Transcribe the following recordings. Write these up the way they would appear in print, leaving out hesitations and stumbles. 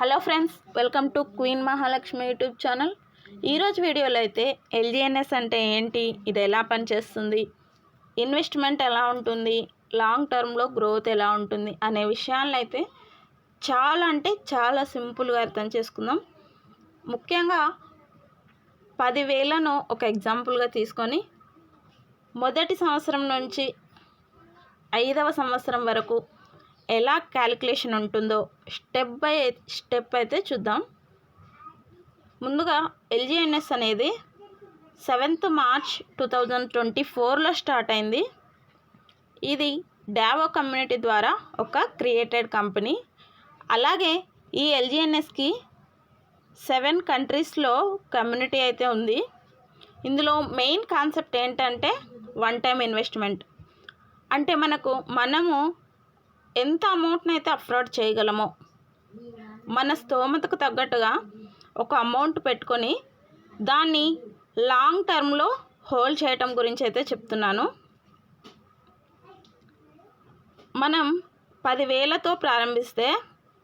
Hello friends, welcome to queen Mahalakshmi YouTube channel. ఈరోజు వీడియోలో అయితే ఎల్జీఎన్ఎస్ అంటే ఏంటి, ఇది ఎలా పనిచేస్తుంది, ఇన్వెస్ట్మెంట్ ఎలా ఉంటుంది, లాంగ్ టర్మ్లో గ్రోత్ ఎలా ఉంటుంది అనే విషయాలను అయితే చాలా అంటే చాలా సింపుల్గా అర్థం చేసుకుందాం. ముఖ్యంగా 10,000ను ఒక ఎగ్జాంపుల్గా తీసుకొని మొదటి సంవత్సరం నుంచి 5వ సంవత్సరం వరకు ఎలా క్యాలిక్యులేషన్ ఉంటుందో స్టెప్ బై స్టెప్ అయితే చూద్దాం. ముందుగా ఎల్జీఎన్ఎస్ అనేది 7th March 2024లో స్టార్ట్ అయింది. ఇది డావో కమ్యూనిటీ ద్వారా ఒక క్రియేటెడ్ కంపెనీ. అలాగే ఈ ఎల్జీఎన్ఎస్కి 7 కంట్రీస్లో కమ్యూనిటీ అయితే ఉంది. ఇందులో మెయిన్ కాన్సెప్ట్ ఏంటంటే వన్ టైం ఇన్వెస్ట్మెంట్. అంటే మనము ఎంత అమౌంట్ని అయితే అఫోర్డ్ చేయగలమో, మన స్తోమతకు తగ్గట్టుగా ఒక అమౌంట్ పెట్టుకొని దాన్ని లాంగ్ టర్మ్లో హోల్డ్ చేయటం గురించి అయితే చెప్తున్నాను. మనం 10,000తో ప్రారంభిస్తే,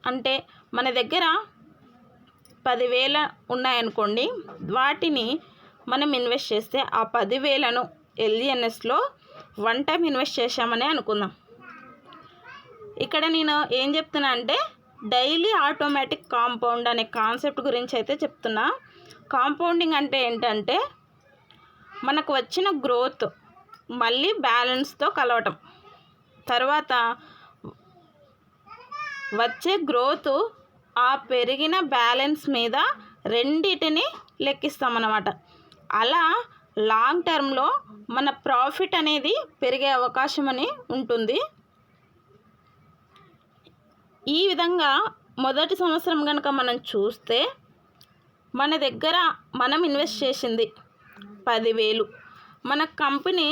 అంటే మన దగ్గర 10,000 ఉన్నాయనుకోండి, వాటిని మనం ఇన్వెస్ట్ చేస్తే ఆ 10,000ను ఎల్జీఎన్ఎస్లో వన్ టైం ఇన్వెస్ట్ చేశామని అనుకుందాం. ఇక్కడ నేను ఏం చెప్తున్నా అంటే డైలీ ఆటోమేటిక్ కాంపౌండ్ అనే కాన్సెప్ట్ గురించి అయితే చెప్తున్నా. కాంపౌండింగ్ అంటే ఏంటంటే మనకు వచ్చిన గ్రోత్ మళ్ళీ బ్యాలెన్స్తో కలవటం, తర్వాత వచ్చే గ్రోత్ ఆ పెరిగిన బ్యాలెన్స్ మీద రెండిటిని లెక్కిస్తామన్నమాట. అలా లాంగ్ టర్మ్లో మన ప్రాఫిట్ అనేది పెరిగే అవకాశం అని ఉంటుంది. ఈ విధంగా మొదటి సంవత్సరం కనుక మనం చూస్తే మన దగ్గర మనం ఇన్వెస్ట్ చేసింది 10,000, మన కంపెనీ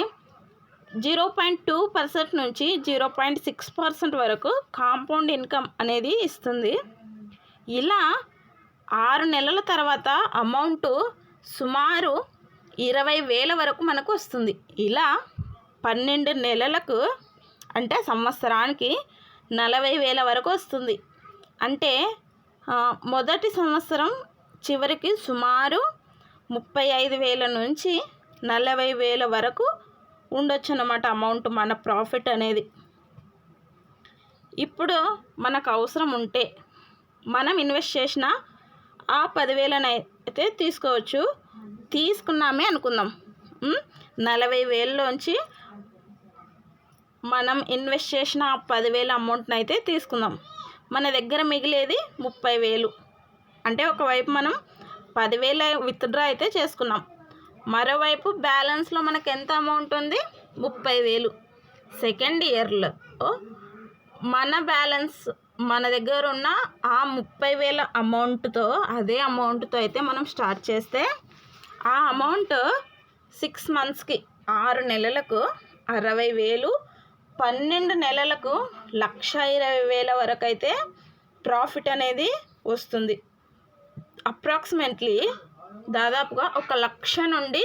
0.2% నుంచి 0.6% వరకు కాంపౌండ్ ఇన్కమ్ అనేది ఇస్తుంది. ఇలా 6 నెలల తర్వాత అమౌంట్ సుమారు 20,000 వరకు మనకు వస్తుంది. ఇలా 12 నెలలకు అంటే సంవత్సరానికి 40,000 వరకు వస్తుంది. అంటే మొదటి సంవత్సరం చివరికి సుమారు 35,000 నుంచి 40,000 వరకు ఉండొచ్చు అన్నమాట అమౌంట్, మన ప్రాఫిట్ అనేది. ఇప్పుడు మనకు అవసరం ఉంటే మనం ఇన్వెస్ట్ చేసిన ఆ 10,000 అయితే తీసుకోవచ్చు. తీసుకున్నామే అనుకుందాం, 40,000లోంచి మనం ఇన్వెస్ట్ చేసిన 10,000 అమౌంట్ని అయితే తీసుకుందాం. మన దగ్గర మిగిలేది 30,000. అంటే ఒకవైపు మనం 10,000 విత్డ్రా అయితే చేసుకున్నాం, మరోవైపు బ్యాలెన్స్లో మనకు ఎంత అమౌంట్ ఉంది, 30,000. సెకండ్ ఇయర్లో మన బ్యాలెన్స్ మన దగ్గర ఉన్న ఆ 30,000 అమౌంట్తో, అదే అమౌంట్తో అయితే మనం స్టార్ట్ చేస్తే ఆ అమౌంట్ 6 మంత్స్కి 6 నెలలకు 60,000, 12 నెలలకు 1,20,000 వరకు అయితే ప్రాఫిట్ అనేది వస్తుంది. అప్రాక్సిమేట్లీ దాదాపుగా 1,00,000 నుండి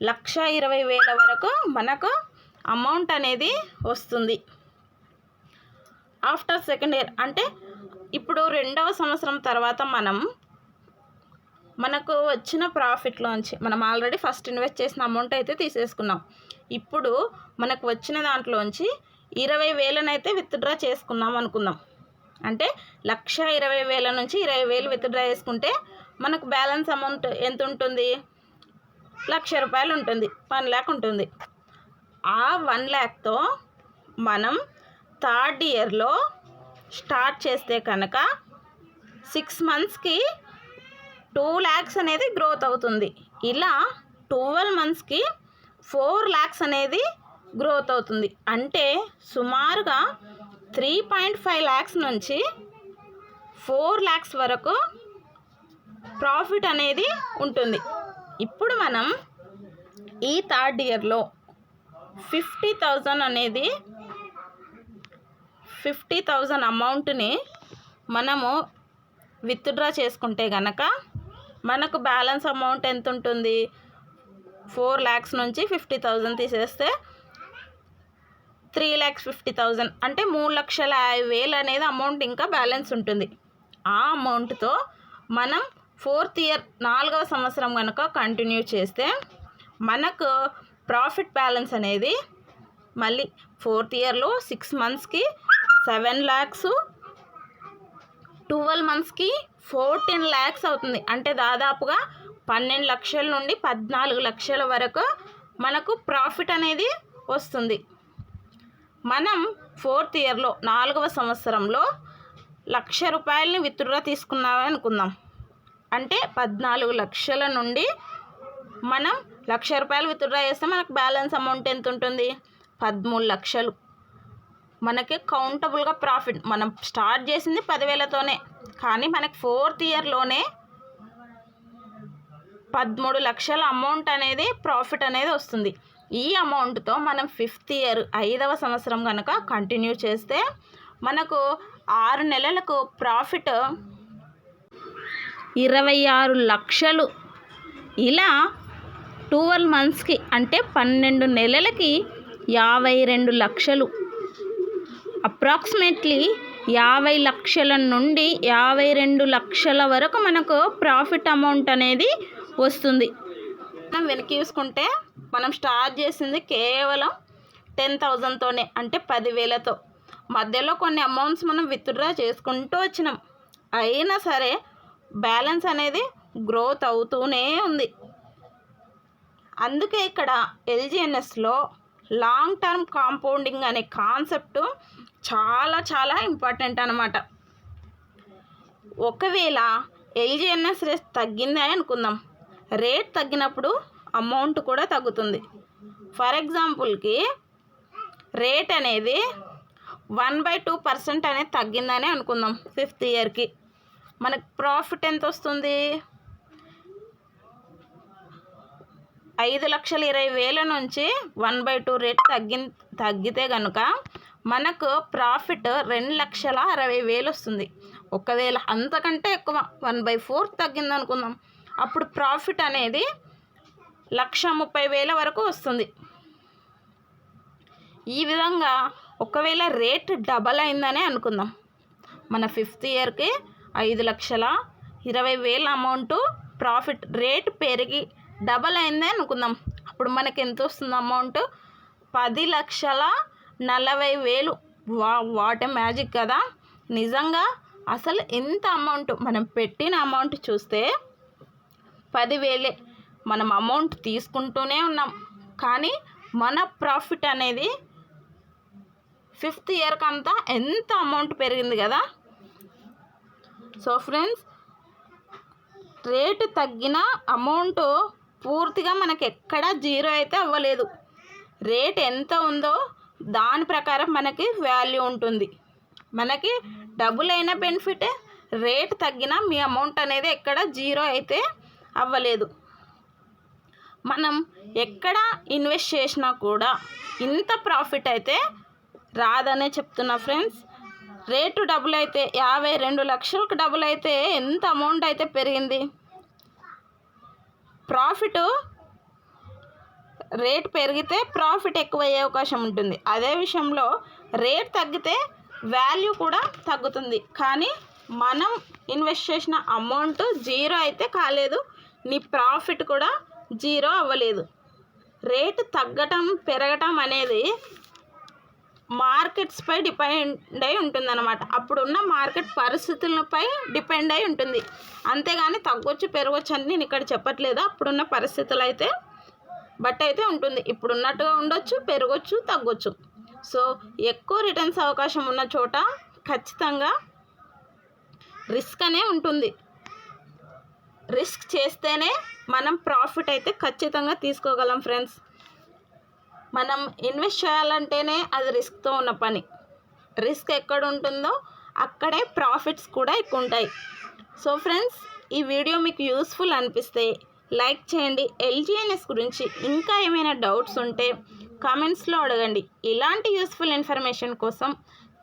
1,20,000 వరకు మనకు అమౌంట్ అనేది వస్తుంది. ఆఫ్టర్ సెకండ్ ఇయర్ అంటే ఇప్పుడు 2వ సంవత్సరం తర్వాత మనకు వచ్చిన ప్రాఫిట్లోంచి మనం ఆల్రెడీ ఫస్ట్ ఇన్వెస్ట్ చేసిన అమౌంట్ అయితే తీసేసుకున్నాం. ఇప్పుడు మనకు వచ్చిన దాంట్లోంచి 20,000 అయితే విత్డ్రా చేసుకున్నాం అనుకుందాం. అంటే 1,20,000 నుంచి 20,000 విత్డ్రా చేసుకుంటే మనకు బ్యాలెన్స్ అమౌంట్ ఎంత ఉంటుంది, 1,00,000 రూపాయలు ఉంటుంది, 1,00,000 ఉంటుంది. ఆ 1,00,000తో మనం థర్డ్ ఇయర్లో స్టార్ట్ చేస్తే కనుక 6 మంత్స్కి 2,00,000 అనేది గ్రోత్ అవుతుంది. ఇలా 12 మంత్స్కి 4,00,000 అనేది గ్రోత్ అవుతుంది. అంటే సుమారుగా 3.5 lakhs నుంచి 4 lakhs వరకు ప్రాఫిట్ అనేది ఉంటుంది. ఇప్పుడు మనం ఈ థర్డ్ ఇయర్లో 50,000 అమౌంట్ని మనము విత్డ్రా చేసుకుంటే కనుక మనకు బ్యాలెన్స్ అమౌంట్ ఎంత ఉంటుంది, 4 lakhs నుంచి 50,000 తీసేస్తే 3,50,000 అంటే 3,50,000 అనేది అమౌంట్ ఇంకా బ్యాలెన్స్ ఉంటుంది. ఆ అమౌంట్తో మనం 4th ఇయర్ 4వ సంవత్సరం కనుక కంటిన్యూ చేస్తే మనకు ప్రాఫిట్ బ్యాలెన్స్ అనేది మళ్ళీ 4th ఇయర్లో 6 మంత్స్కి 7 lakhs, 12 మంత్స్కి 14 lakhs అవుతుంది. అంటే దాదాపుగా 12 లక్షల నుండి 14 లక్షల వరకు మనకు ప్రాఫిట్ అనేది వస్తుంది. మనం 4th ఇయర్లో 4వ సంవత్సరంలో 1,00,000 రూపాయలని విత్డ్రా తీసుకున్నామని అనుకుందాం. అంటే 14 లక్షల నుండి మనం 1,00,000 రూపాయలు విత్డ్రా చేస్తే మనకు బ్యాలెన్స్ అమౌంట్ ఎంత ఉంటుంది? 13 లక్షలు. మనకి కౌంటబుల్గా ప్రాఫిట్. మనం స్టార్ట్ చేసింది 10,000తోనే, కానీ మనకి 4th ఇయర్లోనే 13 లక్షల అమౌంట్ అనేది ప్రాఫిట్ అనేది వస్తుంది. ఈ అమౌంట్తో మనం 5th ఇయర్ 5వ సంవత్సరం కనుక కంటిన్యూ చేస్తే మనకు 6 నెలలకు ప్రాఫిట్ 26 లక్షలు. ఇలా 12 మంత్స్కి అంటే 12 నెలలకి 52 లక్షలు. అప్రాక్సిమేట్లీ 50 లక్షల నుండి 52 లక్షల వరకు మనకు ప్రాఫిట్ అమౌంట్ అనేది వస్తుంది. మనం వెనక్కి చూసుకుంటే మనం స్టార్ట్ చేసింది కేవలం 10,000తోనే, అంటే 10,000తో. మధ్యలో కొన్ని అమౌంట్స్ మనం విత్డ్రా చేసుకుంటూ వచ్చినాం. అయినా సరే బ్యాలెన్స్ అనేది గ్రోత్ అవుతూనే ఉంది. అందుకే ఇక్కడ ఎల్జిఎన్ఎస్లో లాంగ్ టర్మ్ కాంపౌండింగ్ అనే కాన్సెప్ట్ చాలా చాలా ఇంపార్టెంట్ అన్నమాట. ఒకవేళ ఎల్జిఎన్ఎస్ రేట్ తగ్గింది అని అనుకుందాం. రేట్ తగ్గినప్పుడు అమౌంట్ కూడా తగ్గుతుంది. ఫర్ ఎగ్జాంపుల్కి రేట్ అనేది 1/2% అనేది తగ్గిందని అనుకుందాం. 5th ఇయర్కి మనకు ప్రాఫిట్ ఎంత వస్తుంది? 5,20,000 నుంచి 1/2 రేట్ తగ్గితే కనుక మనకు ప్రాఫిట్ 2,60,000 వస్తుంది. ఒకవేళ అంతకంటే ఎక్కువ 1/4 తగ్గింది అనుకుందాం, అప్పుడు ప్రాఫిట్ అనేది 1,30,000 వరకు వస్తుంది. ఈ విధంగా ఒకవేళ రేట్ డబల్ అయిందనే అనుకుందాం. మన 5th ఇయర్కి 5,20,000 అమౌంట్ ప్రాఫిట్. రేట్ పెరిగి డబల్ అయిందే అనుకుందాం. అప్పుడు మనకి ఎంత వస్తుంది అమౌంట్? 10,40,000. వాట్ ఏ మ్యాజిక్ కదా. నిజంగా అసలు ఎంత అమౌంట్ మనం పెట్టిన అమౌంట్ చూస్తే 10,000 మనం అమౌంట్ తీసుకుంటూనే ఉన్నాం, కానీ మన ప్రాఫిట్ అనేది 5th ఇయర్కి అంతా ఎంత అమౌంట్ పెరిగింది కదా. సో ఫ్రెండ్స్, రేటు తగ్గిన అమౌంట్ పూర్తిగా మనకి ఎక్కడ జీరో అయితే అవ్వలేదు. రేట్ ఎంత ఉందో దాని ప్రకారం మనకి వాల్యూ ఉంటుంది. మనకి డబుల్ అయిన బెనిఫిటే, రేట్ తగ్గిన మీ అమౌంట్ అనేది ఎక్కడ జీరో అయితే అవ్వలేదు. మనం ఎక్కడ ఇన్వెస్ట్ చేసినా కూడా ఇంత ప్రాఫిట్ అయితే రాదనే చెప్తున్నా ఫ్రెండ్స్. రేటు డబుల్ అయితే 52 లక్షలకు డబుల్ అయితే ఎంత అమౌంట్ అయితే పెరిగింది. ప్రాఫిట్ రేట్ పెరిగితే ప్రాఫిట్ ఎక్కువ అయ్యే అవకాశం ఉంటుంది. అదే విషయంలో రేట్ తగ్గితే వాల్యూ కూడా తగ్గుతుంది. కానీ మనం ఇన్వెస్ట్ చేసిన అమౌంట్ జీరో అయితే కాలేదు, నీ ప్రాఫిట్ కూడా జీరో అవ్వలేదు. రేటు తగ్గటం పెరగటం అనేది మార్కెట్స్పై డిపెండ్ అయి ఉంటుందన్నమాట. అప్పుడున్న మార్కెట్ పరిస్థితులపై డిపెండ్ అయి ఉంటుంది. అంతేగాని తగ్గొచ్చు పెరగొచ్చు అని నేను ఇక్కడ చెప్పట్లేదు. అప్పుడున్న పరిస్థితులు అయితే బట్ అయితే ఉంటుంది. ఇప్పుడున్నట్టుగా ఉండొచ్చు, పెరగొచ్చు, తగ్గొచ్చు. సో ఎక్కువ రిటర్న్స్ అవకాశం ఉన్న చోట ఖచ్చితంగా రిస్క్ అనే ఉంటుంది. రిస్క్ చేస్తేనే మనం ప్రాఫిట్ అయితే ఖచ్చితంగా తీసుకోగలం ఫ్రెండ్స్. మనం ఇన్వెస్ట్ చేయాలంటేనే అది రిస్క్తో ఉన్న పని. రిస్క్ ఎక్కడ ఉంటుందో అక్కడే ప్రాఫిట్స్ కూడా ఎక్కువ ఉంటాయి. సో ఫ్రెండ్స్, ఈ వీడియో మీకు యూస్ఫుల్ అనిపిస్తే లైక్ చేయండి. ఎల్జిఎన్ఎస్ గురించి ఇంకా ఏమైనా డౌట్స్ ఉంటే కామెంట్స్లో అడగండి. ఇలాంటి యూస్ఫుల్ ఇన్ఫర్మేషన్ కోసం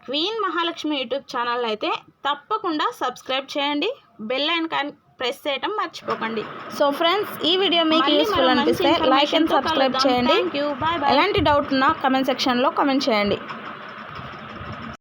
క్వీన్ మహాలక్ష్మి యూట్యూబ్ ఛానల్ అయితే తప్పకుండా సబ్స్క్రైబ్ చేయండి. బెల్ ఐకాన్ ప్రెస్ చేయడం మర్చిపోకండి. సో ఫ్రెండ్స్, ఈ వీడియో మీకు యూస్ఫుల్ అనిపిస్తే లైక్ అండ్ సబ్స్క్రైబ్ చేయండి. ఎలాంటి డౌట్ ఉన్నా కామెంట్ సెక్షన్లో కామెంట్ చేయండి.